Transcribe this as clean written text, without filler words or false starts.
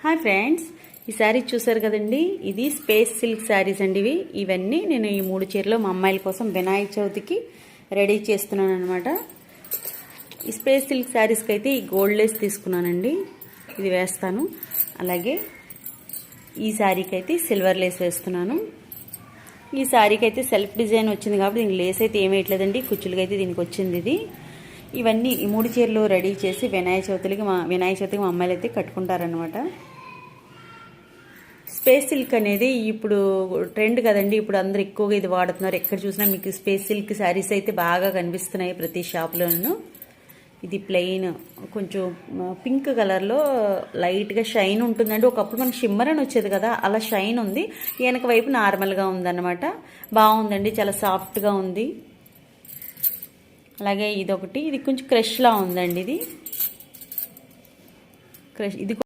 Hi friends, ఈ శారీ చూసారు కదండి. ఇది స్పేస్ సిల్క్ శారీస్ అండి. ఇవన్నీ నేను ఈ 3 చీరలు మా అమ్మాయిల కోసం వినాయక చవితికి రెడీ చేస్తున్నాను అనమాట. ఈ స్పేస్ సిల్క్ శారీస్కి అయితే ఈ గోల్డ్ లేస్ తీసుకున్నానండి, ఇది వేస్తాను. అలాగే ఈ శారీకి అయితే సిల్వర్ లేస్ వేస్తున్నాను. ఈ శారీకి అయితే సెల్ఫ్ డిజైన్ వచ్చింది కాబట్టి దీనికి లేస్ అయితే ఏమీ వేయట్లేదండి, కుచ్చులకి అయితే దీనికి వచ్చింది ఇది. ఇవన్నీ ఈ 3 చీరలు రెడీ చేసి వినాయక చవితికి మా అమ్మాయిలు అయితే కట్టుకుంటారనమాట. స్పేస్ సిల్క్ అనేది ఇప్పుడు ట్రెండ్ కదండి, ఇప్పుడు అందరు ఎక్కువగా ఇది వాడుతున్నారు. ఎక్కడ చూసినా మీకు స్పేస్ సిల్క్ శారీస్ అయితే బాగా కనిపిస్తున్నాయి ప్రతి షాప్లోనూ. ఇది ప్లెయిన్ కొంచెం పింక్ కలర్లో లైట్గా షైన్ ఉంటుందండి. ఒకప్పుడు మనకి షిమ్మర్ అని వచ్చేది కదా, అలా షైన్ ఉంది. వెనక వైపు నార్మల్గా ఉందన్నమాట. బాగుందండి, చాలా సాఫ్ట్గా ఉంది. అలాగే ఇదొకటి, ఇది కొంచెం క్రష్లా ఉందండి. ఇది క్రష్, ఇది